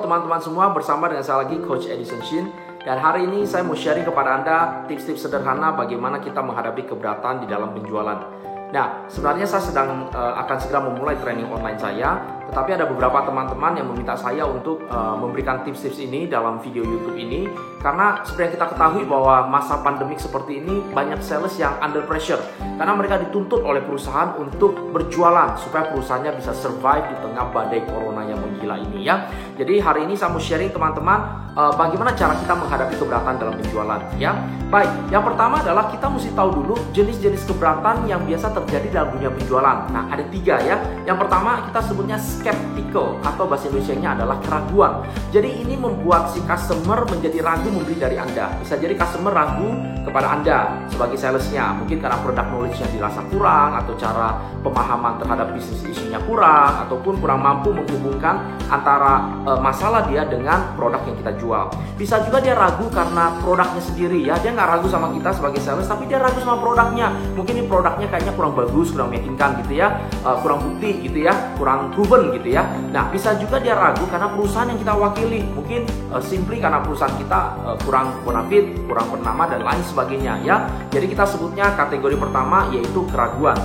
teman-teman semua, bersama dengan saya lagi Coach Edison Shin. Dan hari ini saya mau sharing kepada Anda tips-tips sederhana bagaimana kita menghadapi keberatan di dalam penjualan. Nah, sebenarnya saya sedang akan segera memulai training online saya, tetapi ada beberapa teman-teman yang meminta saya untuk memberikan tips-tips ini dalam video YouTube ini, karena seperti yang kita ketahui bahwa masa pandemik seperti ini banyak sales yang under pressure, karena mereka dituntut oleh perusahaan untuk berjualan supaya perusahaannya bisa survive di tengah badai corona yang menggila ini ya. Jadi hari ini saya mau sharing teman-teman bagaimana cara kita menghadapi keberatan dalam penjualan ya. Baik, yang pertama adalah kita mesti tahu dulu jenis-jenis keberatan yang biasa terjadi dalam dunia penjualan. Nah, ada 3 ya. Yang pertama kita sebutnya skeptical, atau bahasa Indonesianya adalah keraguan. Jadi ini membuat si customer menjadi ragu membeli dari Anda. Bisa jadi customer ragu kepada Anda sebagai salesnya, mungkin karena produk knowledge-nya dirasa kurang, atau cara pemahaman terhadap bisnis isunya kurang, ataupun kurang mampu menghubungkan antara masalah dia dengan produk yang kita jual. Bisa juga dia ragu karena produknya sendiri ya. Dia nggak ragu sama kita sebagai sales, tapi dia ragu sama produknya. Mungkin ini produknya kayaknya kurang bagus, kurang meyakinkan gitu ya, kurang bukti gitu ya, kurang proven gitu ya. Nah, bisa juga dia ragu karena perusahaan yang kita wakili. Mungkin simply karena perusahaan kita kurang bonafit, kurang bernama dan lain sebagainya ya. Jadi kita sebutnya kategori pertama yaitu keraguan.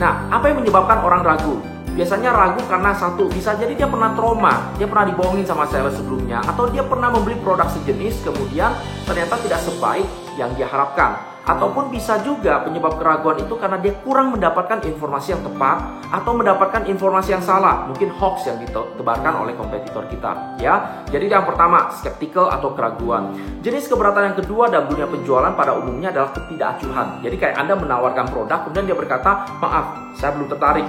Nah, apa yang menyebabkan orang ragu? Biasanya ragu karena satu, bisa jadi dia pernah trauma, dia pernah dibohongin sama sales sebelumnya, atau dia pernah membeli produk sejenis kemudian ternyata tidak sebaik yang dia harapkan. Ataupun bisa juga penyebab keraguan itu karena dia kurang mendapatkan informasi yang tepat, atau mendapatkan informasi yang salah, mungkin hoax yang ditebarkan oleh kompetitor kita ya. Jadi yang pertama, skeptical atau keraguan. Jenis keberatan yang kedua dalam dunia penjualan pada umumnya adalah ketidakacuhan. Jadi kayak Anda menawarkan produk kemudian dia berkata, maaf, saya belum tertarik,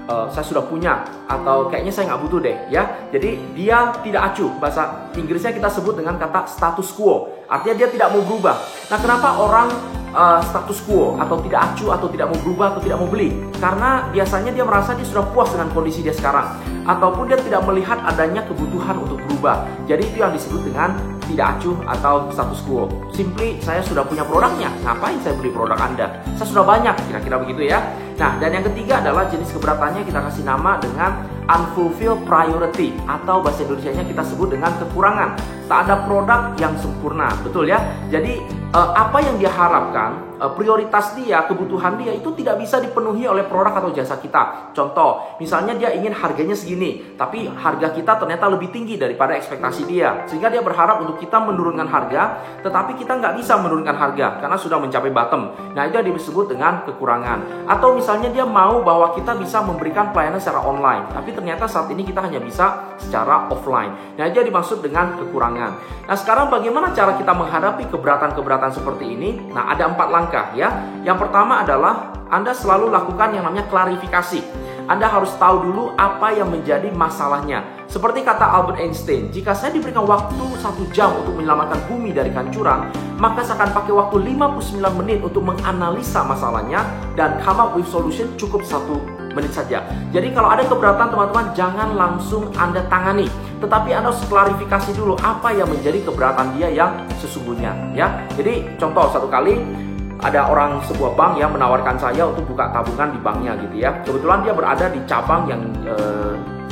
saya sudah punya, atau kayaknya saya nggak butuh deh ya. Jadi dia tidak acuh. Bahasa Inggrisnya kita sebut dengan kata status quo, artinya dia tidak mau berubah. Nah, kenapa orang status quo atau tidak acuh, atau tidak mau berubah, atau tidak mau beli? Karena biasanya dia merasa dia sudah puas dengan kondisi dia sekarang, ataupun dia tidak melihat adanya kebutuhan untuk berubah. Jadi itu yang disebut dengan tidak acuh atau status quo. Simply, saya sudah punya produknya, ngapain saya beli produk Anda? Saya sudah banyak, kira-kira begitu ya. Nah, dan yang ketiga adalah jenis keberatannya kita kasih nama dengan unfulfilled priority, atau bahasa Indonesianya kita sebut dengan kekurangan. Tak ada produk yang sempurna, betul ya? Jadi apa yang dia harapkan, prioritas dia, kebutuhan dia itu tidak bisa dipenuhi oleh produk atau jasa kita. Contoh, misalnya dia ingin harganya segini, tapi harga kita ternyata lebih tinggi daripada ekspektasi dia, sehingga dia berharap untuk kita menurunkan harga, tetapi kita nggak bisa menurunkan harga karena sudah mencapai bottom. Nah, itu yang disebut dengan kekurangan. Atau misalnya dia mau bahwa kita bisa memberikan pelayanan secara online, tapi ternyata saat ini kita hanya bisa secara offline. Nah, itu yang dimaksud dengan kekurangan. Nah, sekarang bagaimana cara kita menghadapi keberatan-keberatan seperti ini? Nah, ada 4 langkah ya. Yang pertama adalah Anda selalu lakukan yang namanya klarifikasi. Anda harus tahu dulu apa yang menjadi masalahnya. Seperti kata Albert Einstein, jika saya diberikan waktu 1 jam untuk menyelamatkan bumi dari kehancuran, maka saya akan pakai waktu 59 menit untuk menganalisa masalahnya dan come up with solution cukup 1 menit saja. Jadi kalau ada keberatan teman-teman, jangan langsung Anda tangani, tetapi Anda harus klarifikasi dulu apa yang menjadi keberatan dia yang sesungguhnya ya. Jadi contoh, satu kali ada orang sebuah bank yang menawarkan saya untuk buka tabungan di banknya gitu ya. Kebetulan dia berada di cabang yang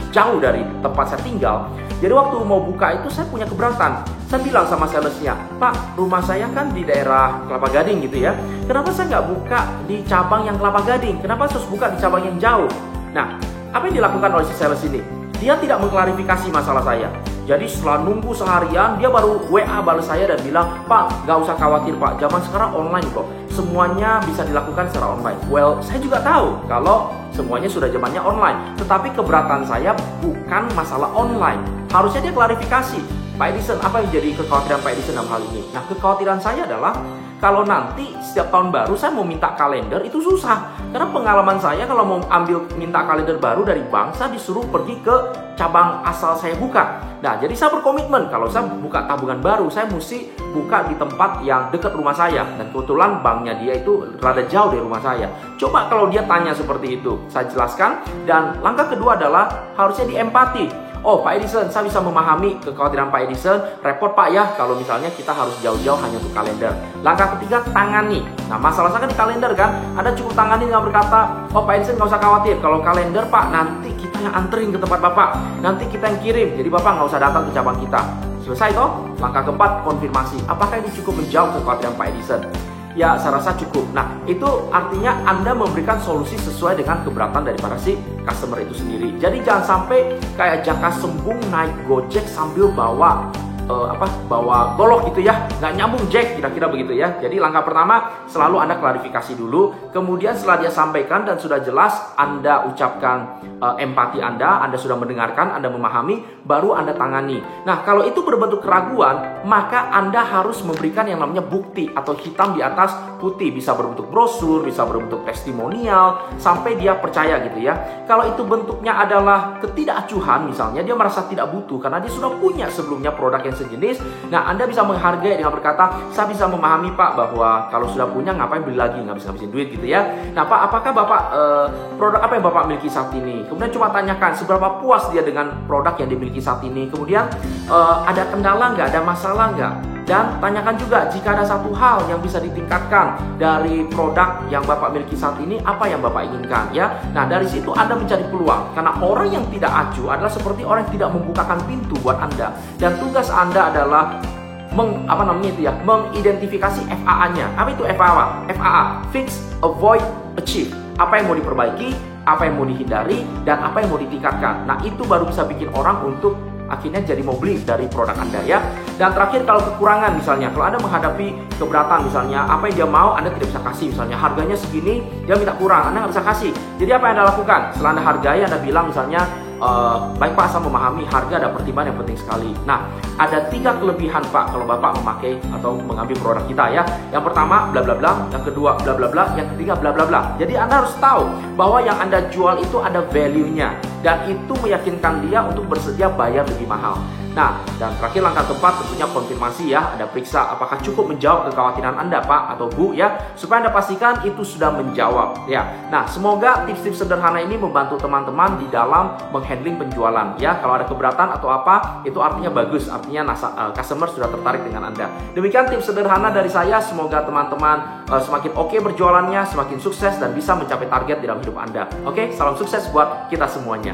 jauh dari tempat saya tinggal. Jadi waktu mau buka itu saya punya keberatan. Saya bilang sama salesnya, Pak, rumah saya kan di daerah Kelapa Gading gitu ya. Kenapa saya nggak buka di cabang yang Kelapa Gading? Kenapa saya harus buka di cabang yang jauh? Nah, apa yang dilakukan oleh si sales ini? Dia tidak mengklarifikasi masalah saya. Jadi setelah nunggu seharian, dia baru WA balas saya dan bilang, Pak, nggak usah khawatir Pak, zaman sekarang online kok. Semuanya bisa dilakukan secara online. Well, saya juga tahu kalau semuanya sudah zamannya online. Tetapi keberatan saya bukan masalah online. Harusnya dia klarifikasi. Pak Edison, apa yang jadi kekhawatiran Pak Edison dalam hal ini? Nah, kekhawatiran saya adalah kalau nanti setiap tahun baru saya mau minta kalender itu susah. Karena pengalaman saya kalau mau minta kalender baru dari bank, saya disuruh pergi ke cabang asal saya buka. Nah, jadi saya berkomitmen kalau saya buka tabungan baru, saya mesti buka di tempat yang dekat rumah saya. Dan kebetulan banknya dia itu rada jauh dari rumah saya. Coba kalau dia tanya seperti itu, saya jelaskan. Dan langkah kedua adalah harusnya diempati. Oh Pak Edison, saya bisa memahami kekhawatiran Pak Edison. Repot Pak ya kalau misalnya kita harus jauh-jauh hanya untuk kalender. Langkah ketiga, tangani. Nah masalah saya kan di kalender kan, Anda cukup tangani dengan berkata, oh Pak Edison nggak usah khawatir, kalau kalender Pak nanti kita yang anterin ke tempat Bapak, nanti kita yang kirim, jadi Bapak nggak usah datang ke cabang kita. Selesai toh? Langkah keempat, konfirmasi. Apakah ini cukup menjawab kekhawatiran Pak Edison? Ya, saya rasa cukup. Nah, itu artinya Anda memberikan solusi sesuai dengan keberatan daripada si customer itu sendiri. Jadi jangan sampai kayak Jaka Sembung naik Gojek sambil bawa bawa golok gitu ya, nggak nyambung jack, kira-kira begitu ya. Jadi langkah pertama selalu Anda klarifikasi dulu, kemudian setelah dia sampaikan dan sudah jelas Anda ucapkan empati Anda sudah mendengarkan, Anda memahami, baru Anda tangani. Nah kalau itu berbentuk keraguan, maka Anda harus memberikan yang namanya bukti atau hitam di atas putih, bisa berbentuk brosur, bisa berbentuk testimonial, sampai dia percaya gitu ya. Kalau itu bentuknya adalah ketidakacuhan, misalnya dia merasa tidak butuh karena dia sudah punya sebelumnya produk yang sejenis. Nah Anda bisa menghargai dengan berkata, saya bisa memahami Pak bahwa kalau sudah punya ngapain beli lagi, nggak bisa ngabisin duit gitu ya. Nah Pak, apakah Bapak produk apa yang Bapak miliki saat ini? Kemudian coba tanyakan seberapa puas dia dengan produk yang dimiliki saat ini. Kemudian ada kendala nggak, ada masalah nggak? Dan tanyakan juga jika ada satu hal yang bisa ditingkatkan dari produk yang Bapak miliki saat ini, apa yang Bapak inginkan ya. Nah dari situ Anda mencari peluang, karena orang yang tidak acuh adalah seperti orang yang tidak membukakan pintu buat Anda. Dan tugas Anda adalah mengidentifikasi FAA-nya. Apa itu FAA? FAA, fix, avoid, achieve. Apa yang mau diperbaiki, apa yang mau dihindari, dan apa yang mau ditingkatkan. Nah itu baru bisa bikin orang untuk akhirnya jadi mau beli dari produk Anda ya. Dan terakhir, kalau kekurangan misalnya, kalau Anda menghadapi keberatan misalnya, apa yang dia mau Anda tidak bisa kasih, misalnya harganya segini, dia minta kurang, Anda nggak bisa kasih. Jadi apa yang Anda lakukan? Setelah Anda hargai, Anda bilang misalnya, baik Pak, saya memahami harga ada pertimbangan yang penting sekali. Nah, ada 3 kelebihan Pak kalau Bapak memakai atau mengambil produk kita ya. Yang pertama bla bla bla, yang kedua bla bla bla, yang ketiga bla bla bla. Jadi Anda harus tahu bahwa yang Anda jual itu ada value-nya, dan itu meyakinkan dia untuk bersedia bayar lebih mahal. Nah, dan terakhir langkah keempat tentunya konfirmasi ya. Anda periksa apakah cukup menjawab kekhawatiran Anda Pak atau Bu ya, supaya Anda pastikan itu sudah menjawab ya. Nah, semoga tips-tips sederhana ini membantu teman-teman di dalam menghandling penjualan ya. Kalau ada keberatan atau apa, itu artinya bagus, artinya customer sudah tertarik dengan Anda. Demikian tips sederhana dari saya. Semoga teman-teman semakin oke berjualannya, semakin sukses dan bisa mencapai target di dalam hidup Anda. Oke, salam sukses buat kita semuanya.